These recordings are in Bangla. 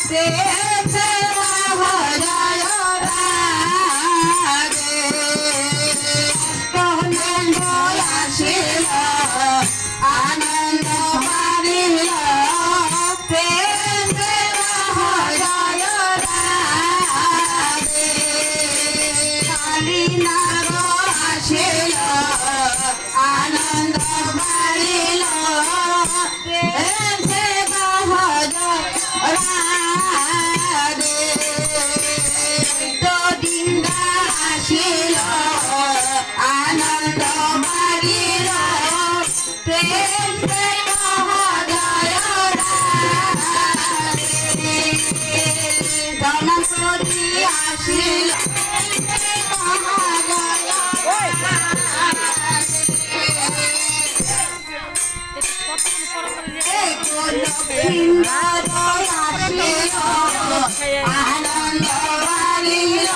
প্রেম সে হৃদয় রাগে আনন্দ আসিল আনন্দ বাড়িল প্রেম সে হৃদয় রাগে কালিনাগ আসিল আনন্দ বাড়িল প্রেম সে হৃদয় রাগে দিনদা আসিল আনন্দ বাড়িল প্রেম সে হৃদয় রাগে ধনপতি আসিল আনন্দ বাড়িল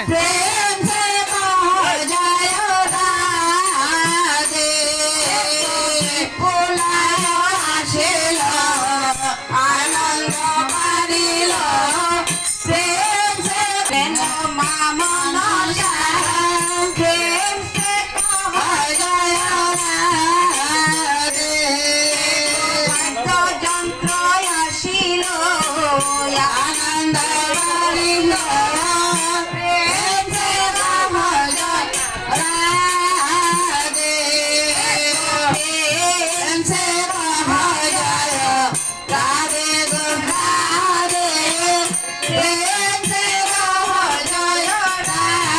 প্রেম সে হৃদয় রাগে পুলায় আসিল আনন্দ বাড়িল প্রেম সে মামন প্রেম সে হৃদয় রাগে যন্ত্র আসিল আনন্দ বাড়িল প্রেম সে হৃদয় রাগে প্রেম সে হৃদয় রাগে গো রাগে প্রেম সে হৃদয় রাগে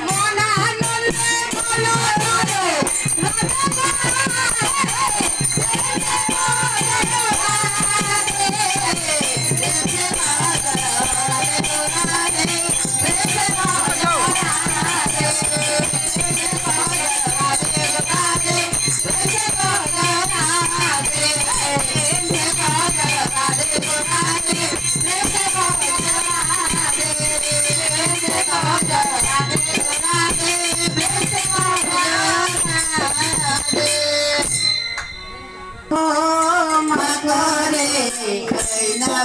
মনানন্দ বলো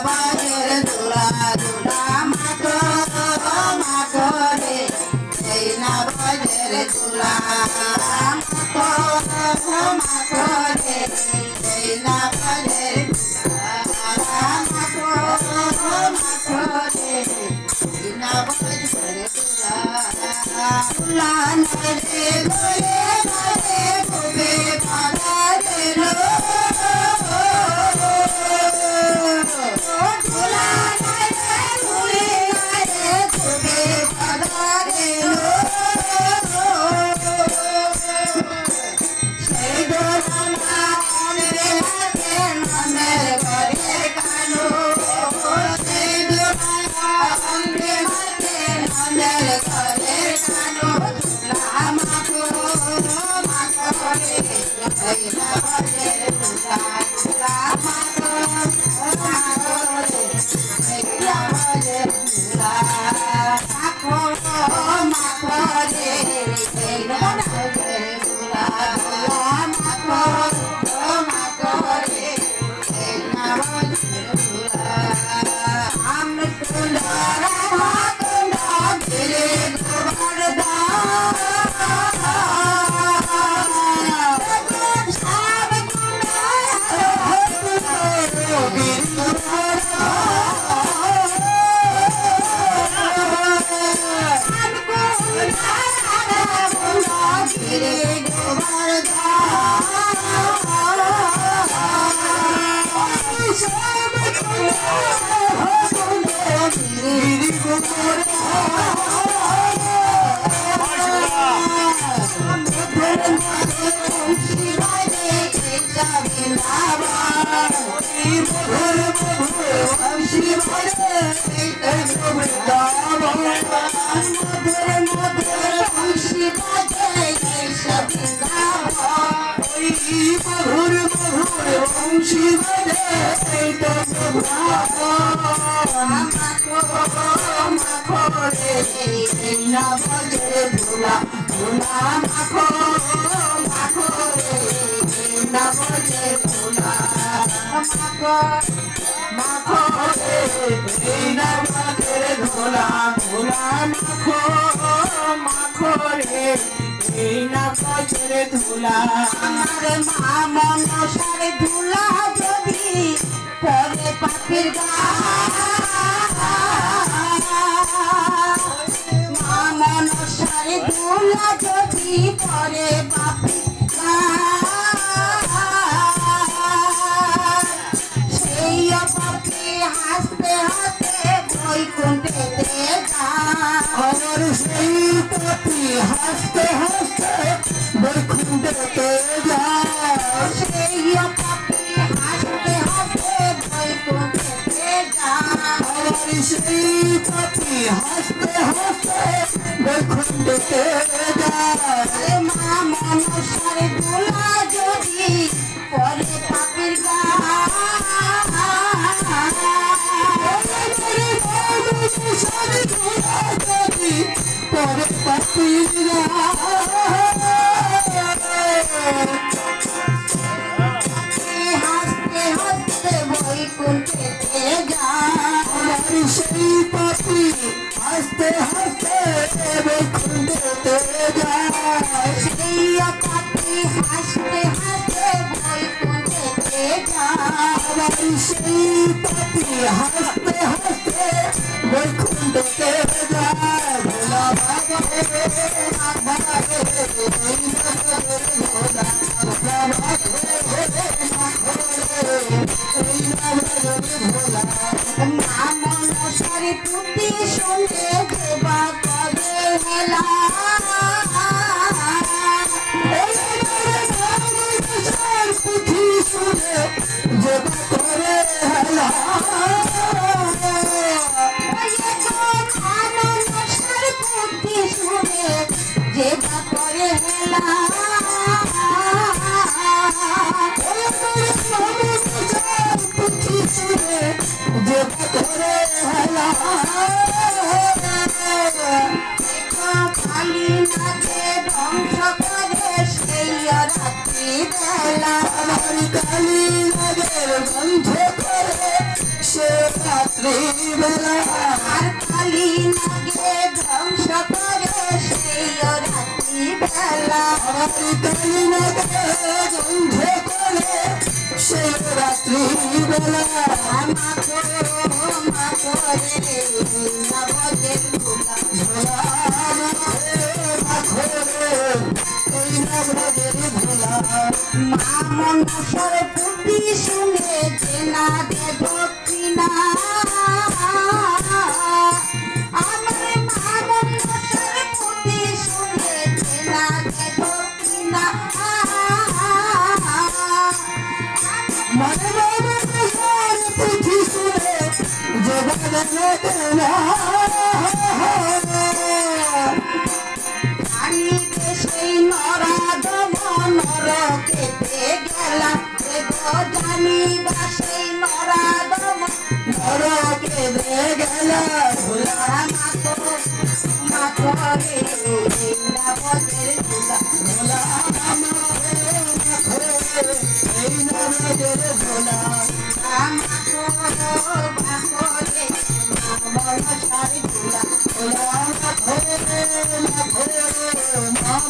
বাজের দুলা দুলা মাগো মাগরে এই না বাজের দুলা মাগো মাগরে এই না বাজের দুলা মাগো মাগরে এই না বাজের দুলা দুলা নরে গোরে নরে গোবে পারে লো মাখো মাখো রে এই নবদের ধুলা ধুলা মাখো মাখো রে এই নবদের ধুলা আমার মা মনসার ধুলা যদি পরে পাখির গা মা মনসার ধুলা যদি পরে পাখির গা সেই পাখি হাসতে হাসতে বৈকুণ্ঠেতে যায় আমার সেই পাখি হাসতে হাসতে বৈকুণ্ঠেতে যায় সেই পাখি হাসতে হাসতে বৈকুণ্ঠেতে যায় আমার সেই পাখি হাসতে হাসতে বৈকুণ্ঠেতে যায় মা মনসার ধুলা যদি পরে পাখির গা পরে পাখির গা হাসতে হাসতে বৈকুণ্ঠেতে যায় সেই পাখি হাসতে হাসতে বৈকুণ্ঠেতে যায় সেই পাখি হাসতে হাসতে বৈকুণ্ঠেতে যায় সেই পাখি হাসতে হাসতে বৈকুণ্ঠেতে যায় ভোলা বাবা রে বাবা রে এই নবদের ধুলা ভোলা বাবা রে মাখো রে এই নবদের ধুলা মা মনসার তুতি শুনে দেবা করে হেলা পুঁথি শুনে দেবা করে হেলা মনসার পুঁথি শুনে দেবা করে হেলা পুঁথি শুনে দেবা করে হেলা কালী নাচে ধ্বংস করে সেই রাত্রি বেলা আমার কালী নাচের ধ্বংস করে সে রাত্রি বেলা আর কালী নাচে ধ্বংস করে সেই রাত্রি বেলা আমার কালী নাচে ধ্বংস করে সেই রাত্রি বেলা মাখো মাখো রে নবদের ধুলা ধুলা মাখো রে এই নবদের ধুলা মা মনসার পুঁথি শুনে দেনা দে দক্ষিণা আমার মা মনসার পুঁথি শুনে দেনা দে দক্ষিণা মনে মনসার পুঁথি শুনে জগৎ দেনা সেই নরাধম নরকেতে গেলাম জানিবা সেই নরাধম নরকেতে গেলাম ভোলা মাখো মাখো রে নবদের ধুলা ভোলা মাখো রে এই নবদের ধুলা মাখো মাখো রে মনসার ধুলা ভোলা মাখো রে মাখো রে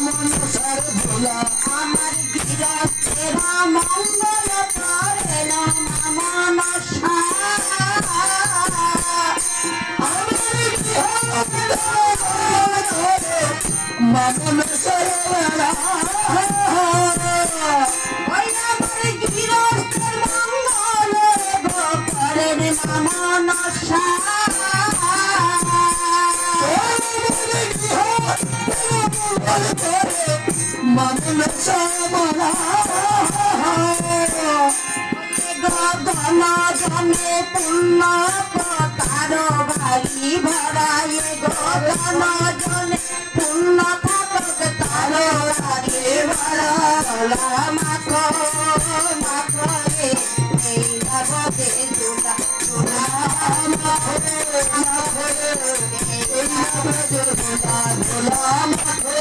মনসার ধুলা আমার গৃহস্থের মঙ্গল করে মনসা আমার মনসার ওই আমার গৃহস্থের মঙ্গল করে মনসা গগন জনে পুণ্য তার ভাই ভরাই গগন জনে পুণ্য থাকক তার ভাই ভরা মাখো মাখো রে এই নবদের ধুলা ধুলা মাখো মাখো রে এই নবদের ধুলা ধুলা মাখো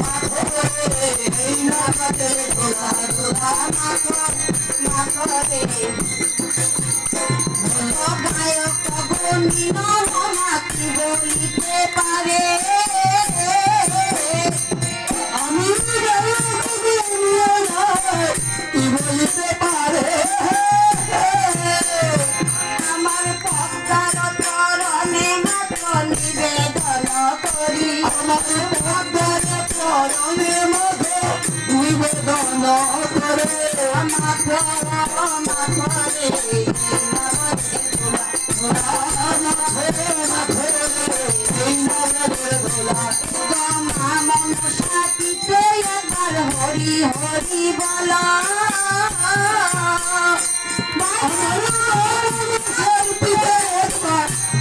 মাখো রে এই নবদের ধুলা ধুলা মাখরে গায়ক গুণী নমনা কি বলিতে পারে আমি কি বলিতে পারে আমার পদ্মার চরণে মাত্র নিবেদন করি আমার পদ্মার চরণে মাথা নিবেদন করে মাখরে মনসাপিতে একবার হরি হরি বলা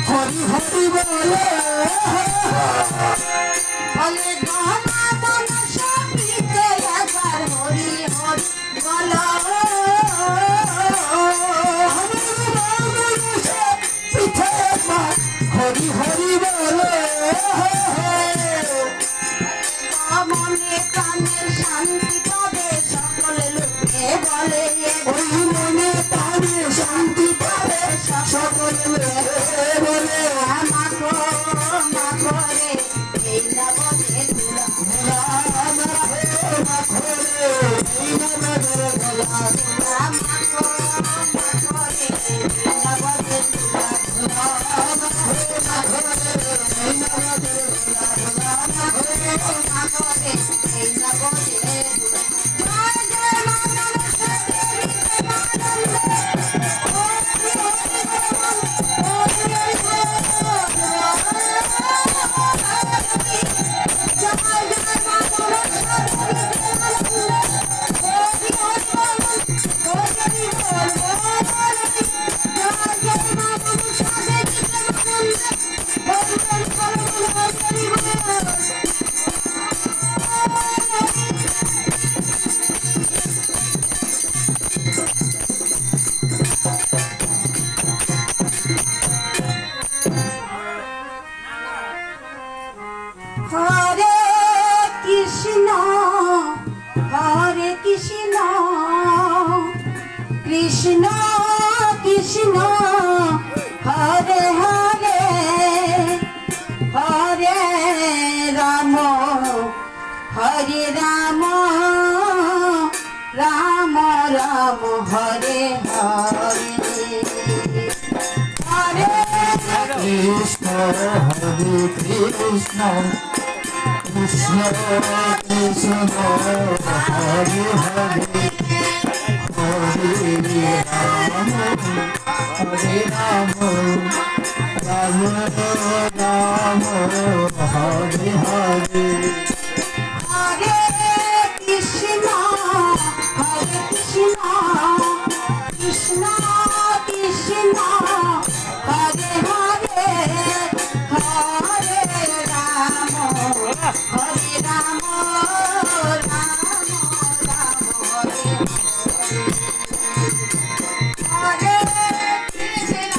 হরি হরি বলে ফলে গমা মনসাপিতে একবার হরি হরি বলা হরি হরি বলে মনে প্রাণের শান্তি পাবে সকল লোকে বলে ওই মনে প্রাণে শান্তি পাবে সকল বলে মাখরে এই নবদে তুলা মাখরে এই নবদে তুলা মাখরে এই নবদে তুলা জয় জয় মা হরে কৃষ্ণ কৃষ্ণ কৃষ্ণ হরে হরে হরে রাম হরে রাম রাম রাম হরে হরে হরে কৃষ্ণ হরে কৃষ্ণ কৃষ্ণ কৃষ্ণ হরে হরে হরে রাম রাম রাম হরে হরে হরে কৃষ্ণ কৃষ্ণ কৃষ্ণ হরে হরে হরে রাম রাম রাম হরে হরে কৃষ্ণ